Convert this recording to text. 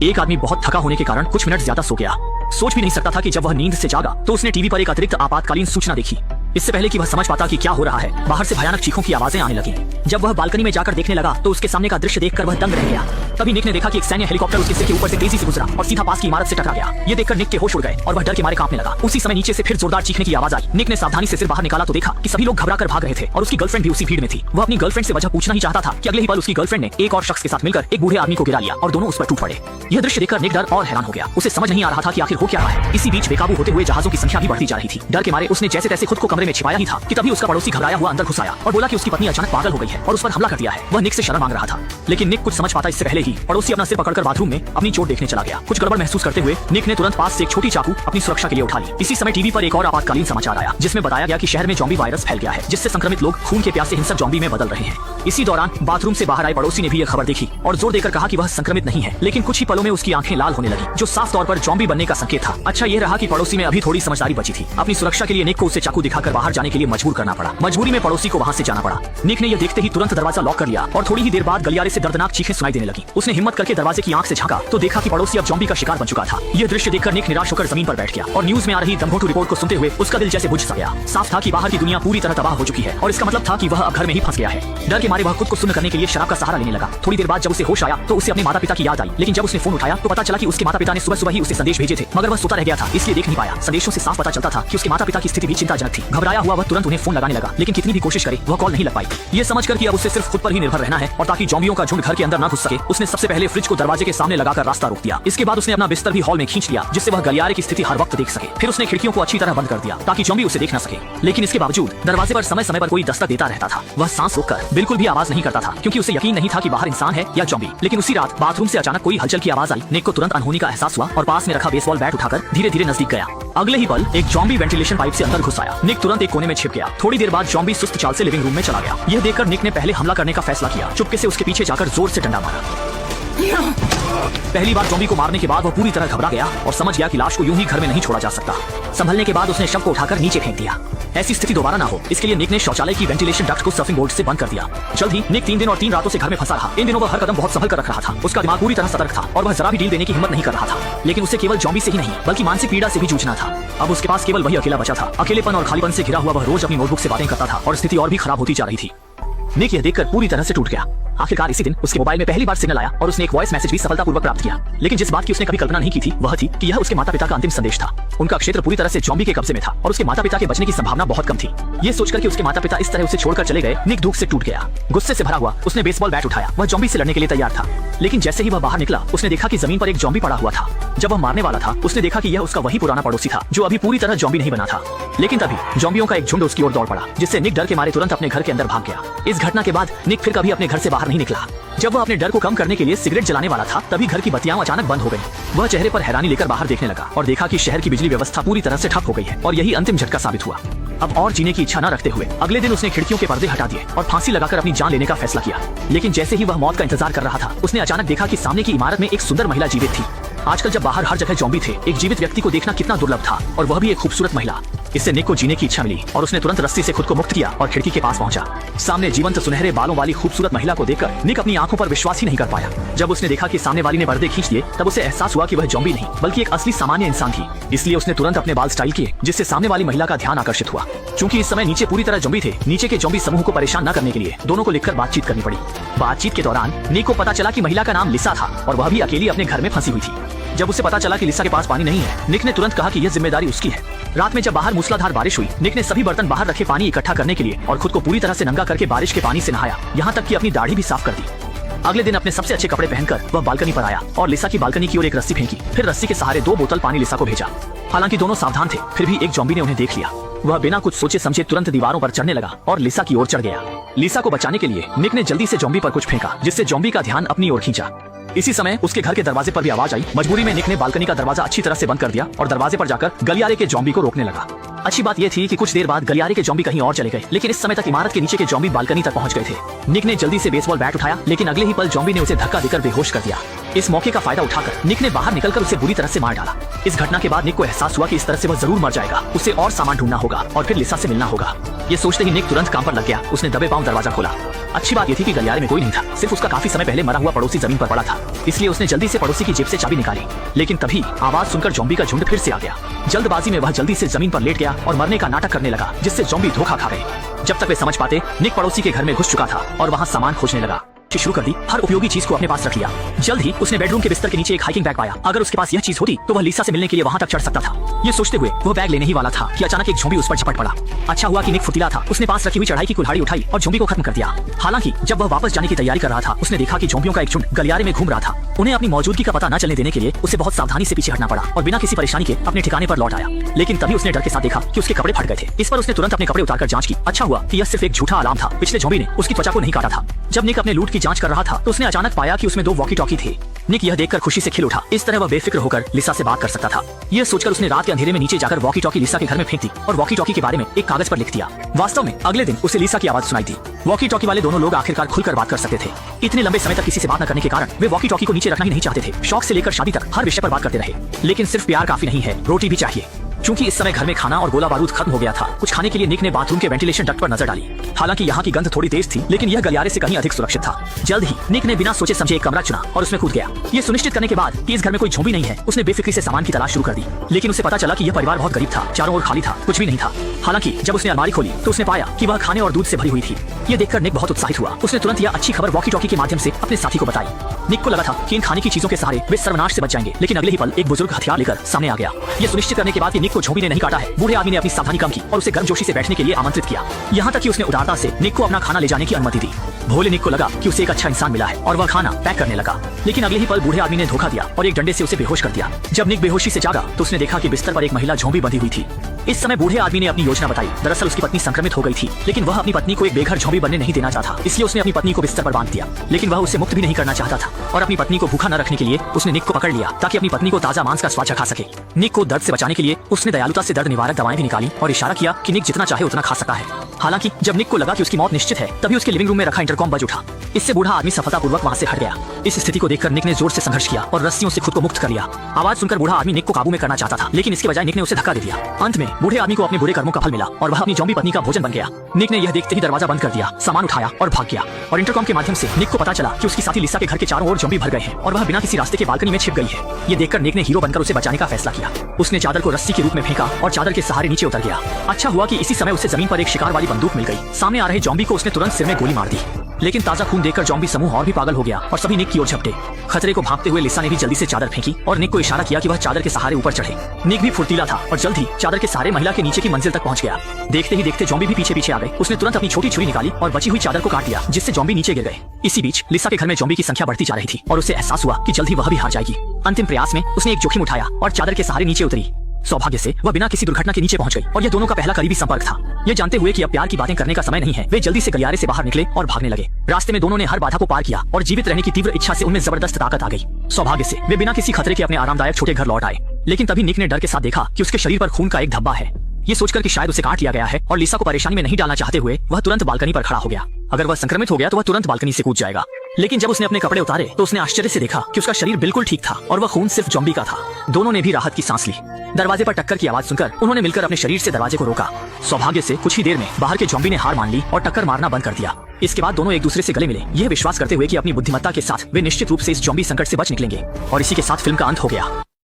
एक आदमी बहुत थका होने के कारण कुछ मिनट ज्यादा सो गया। सोच भी नहीं सकता था कि जब वह नींद से जागा तो उसने टीवी पर एक अतिरिक्त आपातकालीन सूचना देखी। इससे पहले कि वह समझ पाता कि क्या हो रहा है, बाहर से भयानक चीखों की आवाजें आने लगी। जब वह बालकनी में जाकर देखने लगा तो उसके सामने का दृश्य देखकर वह दंग रह गया। तभी निक ने देखा कि एक सैन्य हेलीकॉप्टर उसके सिर के ऊपर से तेजी से गुजरा और सीधा पास की इमारत से टकरा गया। ये देखकर निक के होश उड़ गए और वह डर के मारे कांपने लगा। उसी समय नीचे से फिर जोरदार चीखने की आवाज आई। निक ने सावधानी से सिर बाहर निकाला तो देखा कि सभी लोग घबराकर भाग रहे थे और उसकी गर्लफ्रेंड भी उसी भीड़ में थी। वह अपनी गर्लफ्रेंड से वजह पूछना ही चाहता था कि अगले ही पल उसकी गर्लफ्रेंड ने एक और शख्स के साथ मिलकर एक बूढ़े आदमी को गिरा लिया और दोनों उस पर टूट पड़े। यह दृश्य देखकर निक डर और हैरान हो गया। उसे समझ नहीं आ रहा था कि आखिर हो क्या रहा है। इसी बीच बेकाबू होते हुए जहाजों की संख्या भी बढ़ती जा रही थी। डर के मारे उसने जैसे तैसे खुद को कमरे में छिपाया ही था कि तभी उसका पड़ोसी घबराया हुआ अंदर घुस आया और बोला कि उसकी पत्नी अचानक पागल हो गई है और उस पर हमला कर दिया है। वह निक से शरण मांग रहा था, लेकिन निक कुछ समझ पाता इससे पहले ही पड़ोसी अपना सिर पकड़कर बाथरूम में अपनी चोट देखने चला गया। कुछ गड़बड़ महसूस करते हुए निक ने तुरंत पास से एक छोटी चाकू अपनी सुरक्षा के लिए उठा ली। इसी समय टीवी पर एक और आपातकालीन समाचार आया जिसमें बताया गया कि शहर में ज़ॉम्बी वायरस फैल गया है, जिससे संक्रमित लोग खून के प्यासे हिंसक ज़ॉम्बी में बदल रहे हैं। इसी दौरान बाथरूम से बाहर आए पड़ोसी ने भी यह खबर देखी और जोर देकर कहा कि वह संक्रमित नहीं है, लेकिन कुछ ही पलों में उसकी आंखें लाल होने लगी, जो साफ तौर पर ज़ॉम्बी बनने का संकेत था। अच्छा यह रहा कि पड़ोसी में अभी थोड़ी समझदारी बची थी। अपनी सुरक्षा के लिए निक को उसे चाकू दिखाकर बाहर जाने के लिए मजबूर करना पड़ा। मजबूरी में पड़ोसी को वहां से जाना पड़ा। निक ने यह देखते ही तुरंत दरवाजा लॉक कर लिया और थोड़ी ही देर बाद गलियारे से दर्दनाक चीखें सुनाई देने लगी। उसने हिम्मत करके दरवाजे की आंख से झांका तो देखा कि पड़ोसी अब ज़ॉम्बी का शिकार बन चुका था। यह दृश्य देखकर निक निराश होकर जमीन पर बैठ गया और न्यूज में आ रही दमघोटू रिपोर्ट को सुनते हुए उसका दिल जैसे बुझ सा गया। साफ था कि बाहर की दुनिया पूरी तरह तबाह हो चुकी है और इसका मतलब था कि वह अब घर में ही फंस गया है। डर के मारे वह खुद को सुन्न करने के लिए शराब का सहारा लेने लगा। थोड़ी देर बाद जब उसे होश आया तो उसे अपने माता पिता की याद आई, लेकिन जब उसने फोन उठाया तो पता चला कि उसके माता पिता ने सुबह सुबह ही उसे संदेश भेजे थे, मगर वह सोता रह गया था इसलिए देख नहीं पाया। संदेशों से साफ पता चलता था कि उसके माता पिता की स्थिति भी चिंताजनक थी। घबराया हुआ वह तुरंत उन्हें फोन लगाने लगा, लेकिन कितनी भी कोशिश करे वह कॉल नहीं लग पाई। ये समझकर कि अब उसे सिर्फ खुद पर ही निर्भर रहना है और ताकि ज़ॉम्बियों का झुंड घर के अंदर न घुस सके, उसने सबसे पहले फ्रिज को दरवाजे के सामने लगाकर रास्ता रोक दिया। इसके बाद उसने अपना बिस्तर भी हॉल में खींच लिया जिससे वह गलियारे की स्थिति हर वक्त देख सके। फिर उसने खिड़कियों को अच्छी तरह बंद कर दिया ताकि ज़ॉम्बी उसे देख न सके, लेकिन इसके बावजूद दरवाजे पर समय समय पर कोई दस्तक देता रहता था। वह सांस रोककर बिल्कुल भी आवाज नहीं करता था क्योंकि उसे यकीन नहीं था कि बाहर इंसान है या ज़ॉम्बी। लेकिन उसी रात बाथरूम से अचानक कोई हलचल की आवाज आई। निक को तुरंत अनहोनी का एहसास हुआ और पास में रखा बेसबॉल बैट उठाकर धीरे धीरे नजदीक गया। अगले ही पल एक ज़ॉम्बी वेंटिलेशन पाइप से अंदर घुस आया। निक तुरंत एक कोने में छिप गया। थोड़ी देर बाद ज़ॉम्बी सुस्त चाल से लिविंग रूम में चला गया। यह देखकर निक ने पहले हमला करने का फैसला किया। चुपके से उसके पीछे जाकर जोर से डंडा मारा। पहली बार ज़ॉम्बी को मारने के बाद वह पूरी तरह घबरा गया और समझ गया कि लाश को यूं ही घर में नहीं छोड़ा जा सकता। संभलने के बाद उसने शव को उठाकर नीचे फेंक दिया। ऐसी स्थिति दोबारा ना हो इसके लिए निक ने शौचालय की वेंटिलेशन डक्ट को सर्फिंग बोर्ड से बंद कर दिया। जल्द ही निक 3 दिन और 3 रातों से घर में फंसा रहा। इन दिनों वह हर कदम बहुत संभल कर रख रहा था। उसका दिमाग पूरी तरह सतर्क था और वह जरा भी डील देने की हिम्मत नहीं कर रहा था। लेकिन उसे केवल ज़ॉम्बी से ही नहीं बल्कि मानसिक पीड़ा से भी जूझना था। अब उसके पास केवल वही अकेला बचा था। अकेलेपन और खालीपन से घिरा हुआ वह रोज अपनी नोटबुक से बातें करता था और स्थिति और भी खराब होती जा रही थी। निक यह देखकर पूरी तरह से टूट गया। आखिरकार इसी दिन उसके मोबाइल में पहली बार सिग्नल आया और उसने एक वॉइस मैसेज भी सफलतापूर्वक प्राप्त किया। लेकिन जिस बात की उसने कभी कल्पना नहीं की थी वह थी कि यह उसके माता पिता का अंतिम संदेश था। उनका क्षेत्र पूरी तरह से ज़ॉम्बी के कब्जे में था और उसके माता पिता के बचने की संभावना बहुत कम थी। ये सोचकर कि उसके माता पिता इस तरह उसे छोड़कर चले गए, निक दुख से टूट गया। गुस्से से भरा हुआ उसने बेसबॉल बैट उठाया। वह ज़ॉम्बी से लड़ने के लिए तैयार था, लेकिन जैसे ही वह बाहर निकला उसने देखा कि जमीन पर एक ज़ॉम्बी पड़ा हुआ था। जब वह मारने वाला था उसने देखा कि यह उसका वही पुराना पड़ोसी था जो अभी पूरी तरह ज़ॉम्बी नहीं बना था। लेकिन तभी ज़ॉम्बियों का एक झुंड उसकी ओर दौड़ पड़ा जिससे निक डर के मारे तुरंत अपने घर के अंदर भाग गया। इस घटना के बाद निक फिर कभी अपने घर से बाहर नहीं निकला। जब वह अपने डर को कम करने के लिए सिगरेट जलाने वाला था तभी घर की बत्तियां अचानक बंद हो गई। वह चेहरे पर हैरानी लेकर बाहर देखने लगा और देखा कि शहर की बिजली व्यवस्था पूरी तरह से ठप हो गई है और यही अंतिम झटका साबित हुआ। अब और जीने की इच्छा न रखते हुए अगले दिन उसने खिड़कियों के पर्दे हटा दिए और फांसी लगाकर अपनी जान लेने का फैसला किया। लेकिन जैसे ही वह मौत का इंतजार कर रहा था उसने अचानक देखा कि सामने की इमारत में एक सुंदर महिला जीवित थी। आजकल जब बाहर हर जगह ज़ॉम्बी थे, एक जीवित व्यक्ति को देखना कितना दुर्लभ था और वह भी एक खूबसूरत महिला। इससे निक को जीने की इच्छा मिली और उसने तुरंत रस्सी से खुद को मुक्त किया और खिड़की के पास पहुंचा। सामने जीवंत सुनहरे बालों वाली खूबसूरत महिला को देखकर निक अपनी आंखों पर विश्वास ही नहीं कर पाया। जब उसने देखा कि सामने वाली ने पर्दे खींच दिए तब उसे एहसास हुआ कि वह ज़ॉम्बी नहीं बल्कि एक असली सामान्य इंसान थी। इसलिए उसने तुरंत अपने बाल स्टाइल किए जिससे सामने वाली महिला का ध्यान आकर्षित हुआ। चूंकि इस समय नीचे पूरी तरह ज़ॉम्बी थे, नीचे के ज़ॉम्बी समूह को परेशान न करने के लिए दोनों को लिखकर बातचीत करनी पड़ी। बातचीत के दौरान निक को पता चला कि महिला का नाम लिसा था और वह भी अकेली अपने घर में फंसी हुई थी। जब उसे पता चला कि लिसा के पास पानी नहीं है, निक ने तुरंत कहा कि यह जिम्मेदारी उसकी है। रात में जब बाहर मूसलाधार बारिश हुई, निक ने सभी बर्तन बाहर रखे पानी इकट्ठा करने के लिए और खुद को पूरी तरह से नंगा करके बारिश के पानी से नहाया, यहाँ तक कि अपनी दाढ़ी भी साफ कर दी। अगले दिन अपने सबसे अच्छे कपड़े पहनकर वह बालकनी पर आया और लिसा की बालकनी की ओर एक रस्सी फेंकी। फिर रस्सी के सहारे 2 बोतल पानी लिसा को भेजा। हालांकि दोनों सावधान थे, फिर भी एक ज़ॉम्बी ने उन्हें देख लिया। वह बिना कुछ सोचे समझे तुरंत दीवारों पर चढ़ने लगा और लिसा की ओर चढ़ गया। लिसा को बचाने के लिए निक ने जल्दी से ज़ॉम्बी पर कुछ फेंका जिससे ज़ॉम्बी का ध्यान अपनी ओर खींचा। इसी समय उसके घर के दरवाजे पर भी आवाज आई। मजबूरी में निक ने बालकनी का दरवाजा अच्छी तरह से बंद कर दिया और दरवाजे पर जाकर गलियारे के ज़ॉम्बी को रोकने लगा। अच्छी बात यह थी कि कुछ देर बाद गलियारे के ज़ॉम्बी कहीं और चले गए, लेकिन इस समय तक इमारत के नीचे के ज़ॉम्बी बालकनी तक पहुंच गए थे। निक ने जल्दी से बेसबॉल बैट उठाया, लेकिन अगले ही पल ज़ॉम्बी ने उसे धक्का देकर बेहोश कर दिया। इस मौके का फायदा उठाकर निक ने बाहर निकलकर उसे बुरी तरह से मार डाला। इस घटना के बाद निक को एहसास हुआ कि इस तरह से वह जरूर मर जाएगा। उसे और सामान ढूंढना होगा और फिर लिसा से मिलना होगा। ये सोचते ही निक तुरंत काम पर लग गया। उसने दबे पांव दरवाजा खोला। अच्छी बात यह थी कि गलियारे में कोई नहीं था, सिर्फ उसका काफी समय पहले मरा हुआ पड़ोसी जमीन पर पड़ा था। इसलिए उसने जल्दी से पड़ोसी की जेब से चाबी निकाली। लेकिन तभी आवाज सुनकर जॉम्बी का झुंड फिर से आ गया। जल्दबाजी में वह जल्दी से जमीन पर लेट गया और मरने का नाटक करने लगा, जिससे जॉम्बी धोखा खा गए। जब तक वे समझ पाते, निक पड़ोसी के घर में घुस चुका था और वहाँ सामान खोजने लगा। शुरू कर दी, हर उपयोगी चीज को अपने पास रख लिया। जल्द ही उसने बेडरूम के बिस्तर के नीचे एक हाइकिंग बैग पाया। अगर उसके पास यह चीज होती तो वह लिसा से मिलने के लिए वहां तक चढ़ सकता था। ये सोचते हुए वह बैग लेने ही वाला था कि अचानक एक झोंबी उस पर झपट पड़ा। अच्छा हुआ कि निक फुर्तीला था, उसने पास रखी हुई चढ़ाई की कुल्हाड़ी उठाई और झोंबी को खत्म कर दिया। हालांकि जब वह वापस जाने की तैयारी कर रहा था, उसने देखा कि झोंबियों का एक झुंड गलियारे में घूम रहा था। उन्हें अपनी मौजूदगी का पता न चलने देने के लिए उसे बहुत सावधानी से पीछे हटना पड़ा और बिना किसी परेशानी के अपने ठिकाने पर लौट आया। लेकिन तभी उसने डर के साथ देखा कि उसके कपड़े फट गए थे। इस पर उसने तुरंत अपने कपड़े उतारकर जांच की। अच्छा हुआ कि यह सिर्फ एक झूठा अलार्म था, पिछले झोंबी ने उसकी त्वचा को नहीं काटा था। जब निक अपने लूट की जांच कर रहा था तो उसने अचानक पाया कि उसमें 2 वॉकी टॉकी थे। निक यह देखकर खुशी से खिल उठा। इस तरह वह बेफिक्र होकर लिसा से बात कर सकता था। यह सोचकर उसने रात के अंधेरे में नीचे जाकर वॉकी टॉकी लिसा के घर में फेंक दी और वॉकी टॉकी के बारे में एक कागज पर लिख दिया। वास्तव में अगले दिन उसे लिसा की आवाज सुनाई दी। वॉकी टॉकी वाले दोनों लोग आखिरकार खुलकर बात कर सकते थे। इतने लंबे समय तक किसी से बात न करने के कारण वे वॉकी टॉकी को नीचे रखना ही नहीं चाहते थे। शौक से लेकर शादी तक हर विषय पर बात करते रहे। लेकिन सिर्फ प्यार काफी नहीं है, रोटी भी चाहिए। चूंकि इस समय घर में खाना और गोला बारूद खत्म हो गया था, कुछ खाने के लिए निक ने बाथरूम के वेंटिलेशन डक्ट पर नजर डाली। हालांकि यहाँ की गंध थोड़ी तेज थी, लेकिन यह गलियारे से कहीं अधिक सुरक्षित था। जल्द ही निक ने बिना सोचे समझे एक कमरा चुना और उसमें कूद गया। ये सुनिश्चित करने के बाद कि इस घर में कोई झोंबी नहीं है, उसने बेफिक्री से सामान की तलाश शुरू कर दी। लेकिन उसे पता चला कि यह परिवार बहुत गरीब था, चारों ओर खाली था, कुछ भी नहीं था। हालांकि जब उसने अलमारी खोली तो उसने पाया कि वह खाने और दूध से भरी हुई थी। ये देखकर निक बहुत उत्साहित हुआ। उसने तुरंत यह अच्छी खबर वॉकी टॉकी के माध्यम से अपने साथी को बताई। निक को लगा था कि इन खाने की चीजों के सहारे वे सर्वनाश से बच जाएंगे, लेकिन अगले ही पल एक बुजुर्ग हथियार लेकर सामने आ गया। ये सुनिश्चित करने के बाद कि निक को झोंबी ने नहीं काटा है, बूढ़े आदमी ने अपनी सावधानी कम की और उसे गर्मजोशी से बैठने के लिए आमंत्रित किया। यहाँ तक कि उसने उदारता से निक को अपना खाना ले जाने की अनुमति दी। भोले निक को लगा कि उसे एक अच्छा इंसान मिला है और वह खाना पैक करने लगा। लेकिन अगले ही पल बूढ़े आदमी ने धोखा दिया और एक डंडे से उसे बेहोश कर दिया। जब निक बेहोशी से जागा तो उसने देखा कि बिस्तर पर एक महिला झोंबी बंधी हुई थी। इस समय बूढ़े आदमी ने अपनी योजना बताई। दरअसल उसकी पत्नी संक्रमित हो गई थी, लेकिन वह अपनी पत्नी को एक बेघर झोंबी बनने नहीं देना चाहता। इसलिए उसने अपनी पत्नी को बिस्तर पर बांध दिया। लेकिन वह उसे मुक्त भी नहीं करना चाहता था और अपनी पत्नी को भूखा न रखने के लिए उसने निक को पकड़ लिया ताकि अपनी पत्नी को ताजा मांस का स्वाद चखा सके। निक को दर्द से बचाने के लिए उसने दयालुता से दर्द निवारक दवाएं भी निकाली और इशारा किया कि निक जितना चाहे उतना खा सकता है। हालांकि जब निक को लगा कि उसकी मौत निश्चित है, तभी उसके लिविंग रूम में रखा इंटरकॉम बज उठा। इससे बूढ़ा आदमी सफलतापूर्वक वहां से हट गया। इस स्थिति को देखकर निक ने जोर से संघर्ष किया और रस्सियों से खुद को मुक्त कर लिया। आवाज सुनकर बूढ़ा आदमी निक को काबू में करना चाहता था, लेकिन इसके बजाय निक ने उसे धक्का दे दिया। अंत में बूढ़े आदमी को अपने बुरे कर्मों का फल मिला और वह अपनी ज़ॉम्बी पत्नी का भोजन बन गया। निक ने यह देखते ही दरवाजा बंद कर दिया, सामान उठाया और भाग गया। और इंटरकॉम के माध्यम से निक को पता चला कि उसकी साथी लिसा के घर के चारों ओर ज़ॉम्बी भर गए हैं और वह बिना किसी रास्ते के बालकनी में छिप गई है। ये देखकर निक ने हीरो बनकर उसे बचाने का फैसला किया। उसने चादर को रस्सी के रूप में फेंका और चादर के सहारे नीचे उतर गया। अच्छा हुआ कि इसी समय उसे जमीन पर एक शिकार वाली बंदूक मिल गई। सामने आ रहे ज़ॉम्बी को उसने तुरंत सिर में गोली मार दी। लेकिन ताजा खून देखकर ज़ॉम्बी समूह और भी पागल हो गया और सभी निक की ओर झपटे। खतरे को भांपते हुए लिसा ने भी जल्दी से चादर फेंकी और निक को इशारा किया कि वह चादर के सहारे ऊपर चढ़े। निक भी फुर्तीला था और जल्द ही चादर के सहारे महिला के नीचे की मंजिल तक पहुंच गया। देखते ही देखते ज़ॉम्बी भी पीछे पीछे आ गए। उसने तुरंत अपनी छोटी छुरी निकाली और बची हुई चादर को काट दिया, जिससे ज़ॉम्बी नीचे गिर गए। इसी बीच लिसा के घर में ज़ॉम्बी की संख्या बढ़ती जा रही थी और उसे एहसास हुआ कि जल्द ही वह भी हार जाएगी। अंतिम प्रयास में उसने एक जोखिम उठाया और चादर के सहारे नीचे उतरी। सौभाग्य से वह बिना किसी दुर्घटना के नीचे पहुंच गई और यह दोनों का पहला करीबी संपर्क था। ये जानते हुए कि अब प्यार की बातें करने का समय नहीं है, वे जल्दी से गलियारे से बाहर निकले और भागने लगे। रास्ते में दोनों ने हर बाधा को पार किया और जीवित रहने की तीव्र इच्छा से उनमें जबरदस्त ताकत आ गई। सौभाग्य से वे बिना किसी खतरे के अपने आरामदायक छोटे घर लौट आए। लेकिन तभी निक ने डर के साथ देखा कि उसके शरीर पर खून का एक धब्बा है। ये सोचकर कि शायद उसे काट लिया गया है और लिसा को परेशानी में नहीं डालना चाहते हुए वह तुरंत बालकनी पर खड़ा हो गया। अगर वह संक्रमित हो गया तो वह तुरंत बालकनी से कूद जाएगा। लेकिन जब उसने अपने कपड़े उतारे तो उसने आश्चर्य से देखा कि उसका शरीर बिल्कुल ठीक था और वह खून सिर्फ ज़ॉम्बी का था। दोनों ने भी राहत की सांस ली। दरवाजे पर टक्कर की आवाज सुनकर उन्होंने मिलकर अपने शरीर से दरवाजे को रोका। सौभाग्य से कुछ ही देर में बाहर के ज़ॉम्बी ने हार मान ली और टक्कर मारना बंद कर दिया। इसके बाद दोनों एक दूसरे से गले मिले, यह विश्वास करते हुए कि अपनी बुद्धिमत्ता के साथ वे निश्चित रूप से इस ज़ॉम्बी संकट से बच निकलेंगे। और इसी के साथ फिल्म का अंत हो गया।